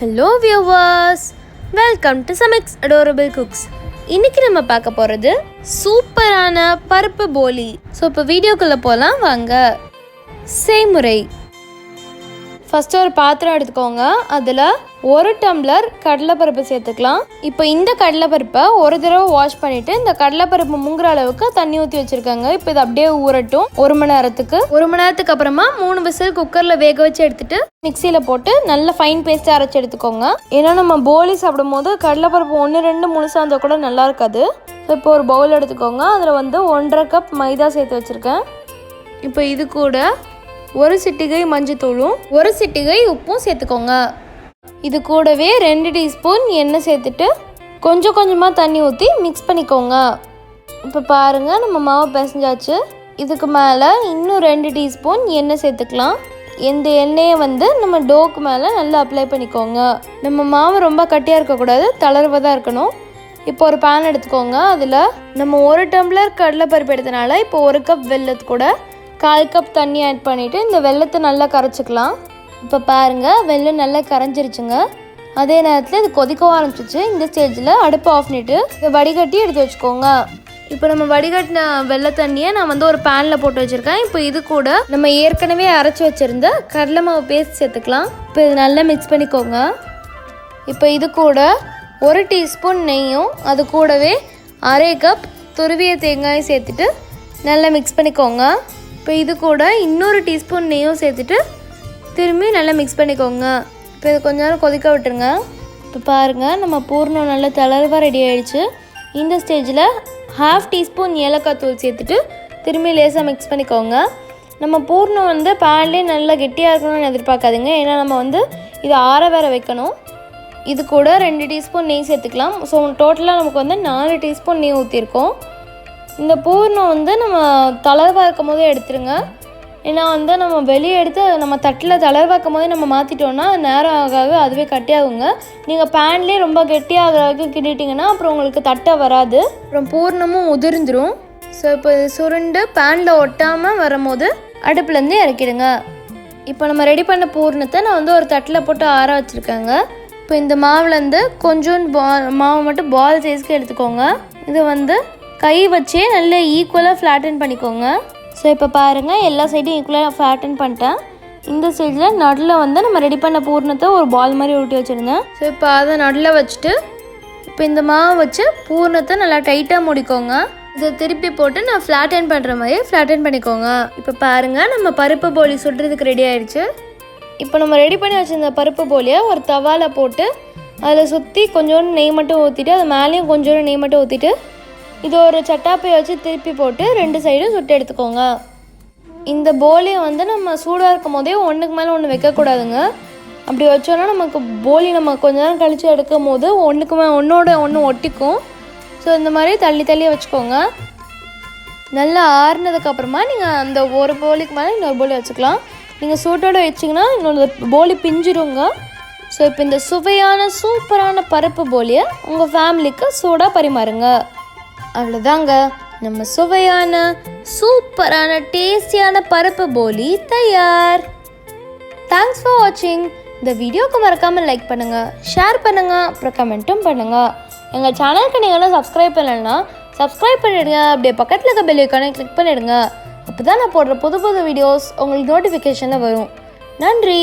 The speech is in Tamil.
Hello viewers, welcome to Samik's Adorable Cooks. இன்னைக்கு நம்ம பார்க்க போறது சூப்பரான பருப்பு போலி. ஸோ இப்போ வீடியோக்குள்ள போகலாம் வாங்க. செய்முறை: ஃபர்ஸ்ட் ஒரு பாத்திரம் எடுத்துக்கோங்க. அதில் 1 டம்ளர் கடலைப்பருப்பு சேர்த்துக்கலாம். இப்போ இந்த கடலைப்பருப்பை ஒரு தடவை வாஷ் பண்ணிவிட்டு இந்த கடலைப்பருப்பு முங்குற அளவுக்கு தண்ணி ஊற்றி வச்சுருக்காங்க. இப்போ இது அப்படியே ஊறட்டும் 1 மணி நேரத்துக்கு. 1 மணி நேரத்துக்கு அப்புறமா 3 விசில் குக்கரில் வேக வச்சு எடுத்துட்டு மிக்சியில் போட்டு நல்ல ஃபைன் பேஸ்ட்டாக அரைச்சி எடுத்துக்கோங்க. ஏன்னா நம்ம போலி சாப்பிடும் போது கடலைப்பருப்பு 1-2 முழுசாக இருந்தால் கூட நல்லா இருக்காது. ஸோ இப்போ ஒரு பவுல் எடுத்துக்கோங்க. அதில் 1.5 கப் மைதா சேர்த்து வச்சுருக்கேன். இப்போ இது கூட 1 சிட்டிகை மஞ்சத்தூளும் 1 சிட்டிகை உப்பும் சேர்த்துக்கோங்க. இது கூடவே 2 டீஸ்பூன் எண்ணெய் சேர்த்துட்டு கொஞ்சம் கொஞ்சமாக தண்ணி ஊற்றி மிக்ஸ் பண்ணிக்கோங்க. இப்போ பாருங்கள், நம்ம மாவு பிசைஞ்சாச்சு. இதுக்கு மேலே இன்னும் 2 டீஸ்பூன் எண்ணெய் சேர்த்துக்கலாம். இந்த எண்ணெயை நம்ம டோக்கு மேலே நல்லா அப்ளை பண்ணிக்கோங்க. நம்ம மாவு ரொம்ப கட்டியாக இருக்கக்கூடாது, தளர்வாக இருக்கணும். இப்போ ஒரு பேன் எடுத்துக்கோங்க. அதில் நம்ம 1 டம்ளர் கடலைப்பருப்பு எடுத்தனால இப்போ 1 கப் வெல்லத்து கூட 1/4 கப் தண்ணி ஆட் பண்ணிவிட்டு இந்த வெல்லத்தை நல்லா கரைச்சிக்கலாம். இப்போ பாருங்கள், வெல்லம் நல்லா கரைஞ்சிருச்சுங்க. அதே நேரத்தில் இது கொதிக்கவும் ஆரம்பிச்சிச்சு. இந்த ஸ்டேஜில் அடுப்பை ஆஃப் பண்ணிவிட்டு இதை வடிகட்டி எடுத்து வச்சுக்கோங்க. இப்போ நம்ம வடிகட்டின வெள்ளை தண்ணியை நான் ஒரு பேனில் போட்டு வச்சுருக்கேன். இப்போ இது கூட நம்ம ஏற்கனவே அரைச்சி வச்சுருந்த கடலை மாவு பேஸ்ட் சேர்த்துக்கலாம். இப்போ இது நல்லா மிக்ஸ் பண்ணிக்கோங்க. இப்போ இது கூட 1 டீஸ்பூன் நெய்யும் அது கூடவே 1/2 கப் துருவிய தேங்காயும் சேர்த்துட்டு நல்லா மிக்ஸ் பண்ணிக்கோங்க. இப்போ இது கூட இன்னொரு டீஸ்பூன் நெய்யும் சேர்த்துட்டு திரும்பி நல்லா மிக்ஸ் பண்ணிக்கோங்க. இப்போ இது கொஞ்ச நேரம் கொதிக்க விட்டுருங்க. இப்போ பாருங்கள், நம்ம பூர்ணம் நல்லா தளர்வாக ரெடி ஆகிடுச்சு. இந்த ஸ்டேஜில் 1/2 டீஸ்பூன் ஏலக்காய் தூள் சேர்த்துட்டு திரும்பி லேசாக மிக்ஸ் பண்ணிக்கோங்க. நம்ம பூர்ணம் பேன்லேயே நல்லா கெட்டியாக இருக்கணும்னு எதிர்பார்க்காதுங்க. ஏன்னா நம்ம இது ஆற வேற வைக்கணும். இது கூட 2 டீஸ்பூன் நெய் சேர்த்துக்கலாம். ஸோ டோட்டலாக நமக்கு 4 டீஸ்பூன் நெய் ஊற்றிருக்கோம். இந்த பூர்ணம் நம்ம தளர்வாக இருக்கும் போதே எடுத்துருங்க. ஏன்னா நம்ம வெளியே எடுத்து நம்ம தட்டில் தளர்வாக்கும் போதே நம்ம மாற்றிட்டோன்னா நேரம் ஆக அதுவே கட்டியாகுங்க. நீங்கள் பேன்லேயே ரொம்ப கெட்டியாகிற வரைக்கும் கிண்டிட்டிங்கன்னா அப்புறம் உங்களுக்கு தட்டை வராது, அப்புறம் பூர்ணமும் உதிர்ந்துடும். ஸோ இப்போ இது சுருண்டு பேனில் ஒட்டாமல் வரும்போது அடுப்புலேருந்து இறக்கிடுங்க. இப்போ நம்ம ரெடி பண்ண பூர்ணத்தை நான் ஒரு தட்டில் போட்டு ஆற வச்சுருக்கேங்க. இப்போ இந்த மாவுலேருந்து கொஞ்சோண்டு மாவு மட்டும் பால் சைஸ்க்கு எடுத்துக்கோங்க. இது கை வச்சே நல்லா ஈக்குவலாக ஃப்ளாட்டன் பண்ணிக்கோங்க. ஸோ இப்போ பாருங்கள், எல்லா சைடும் ஈக்குவலாக ஃப்ளாட்டன் பண்ணிட்டேன். இந்த சைடில் நடுவில் நம்ம ரெடி பண்ண பூர்ணத்தை ஒரு பால் மாதிரி ஊட்டி வச்சுருந்தேன். ஸோ இப்போ அதை நடுவில் வச்சுட்டு இப்போ இந்த மாவை வச்சு பூர்ணத்தை நல்லா டைட்டாக முடிக்கோங்க. இதை திருப்பி போட்டு நான் ஃப்ளாட்டன் பண்ணுற மாதிரி ஃப்ளாட்டன் பண்ணிக்கோங்க. இப்போ பாருங்கள், நம்ம பருப்பு போலி சுடுறதுக்கு ரெடி ஆகிடுச்சு. இப்போ நம்ம ரெடி பண்ணி வச்சுருந்த பருப்பு போலியை ஒரு தவாவில் போட்டு அதில் சுற்றி கொஞ்சோண்டு நெய் மட்டும் ஊற்றிட்டு அது மேலேயும் கொஞ்சோண்டு நெய் மட்டும் ஊற்றிட்டு இது ஒரு சட்டாப்பையை வச்சு திருப்பி போட்டு 2 சைடும் சுட்டு எடுத்துக்கோங்க. இந்த போலியை நம்ம சூடாக இருக்கும் போதே ஒன்றுக்கு மேலே ஒன்று வைக்கக்கூடாதுங்க. அப்படி வச்சோன்னா நமக்கு போலி நம்ம கொஞ்ச நேரம் கழித்து எடுக்கும் போது ஒன்றுக்கு மேலே ஒன்றோட ஒன்று ஒட்டிக்கும். ஸோ இந்த மாதிரி தள்ளி தள்ளி வச்சுக்கோங்க. நல்லா ஆறுனதுக்கப்புறமா நீங்கள் அந்த ஒரு போலிக்கு மேலே இன்னொரு போலி வச்சுக்கலாம். நீங்கள் சூட்டோடு வச்சிங்கன்னா இன்னொரு போலி பிஞ்சிடுங்க. ஸோ இப்போ இந்த சுவையான சூப்பரான பருப்பு போலியை உங்கள் ஃபேமிலிக்கு சூடாக பரிமாறுங்க. அவ்வளோதாங்க, நம்ம சுவையான சூப்பரான டேஸ்டியான பருப்பு போலி தயார். தேங்க்ஸ் ஃபார் வாட்சிங். இந்த வீடியோக்கு மறக்காமல் லைக் பண்ணுங்கள், ஷேர் பண்ணுங்கள், அப்புறம் கமெண்ட்டும் பண்ணுங்கள். எங்கள் சேனலுக்கு நீங்களும் சப்ஸ்கிரைப் பண்ணலைன்னா சப்ஸ்கிரைப் பண்ணிவிடுங்க. அப்படியே பக்கத்தில் இருக்க பெல் ஐக்கானை கிளிக் பண்ணிவிடுங்க. அப்போ தான் நான் போடுற புது புது வீடியோஸ் உங்களுக்கு நோட்டிஃபிகேஷனில் வரும். நன்றி.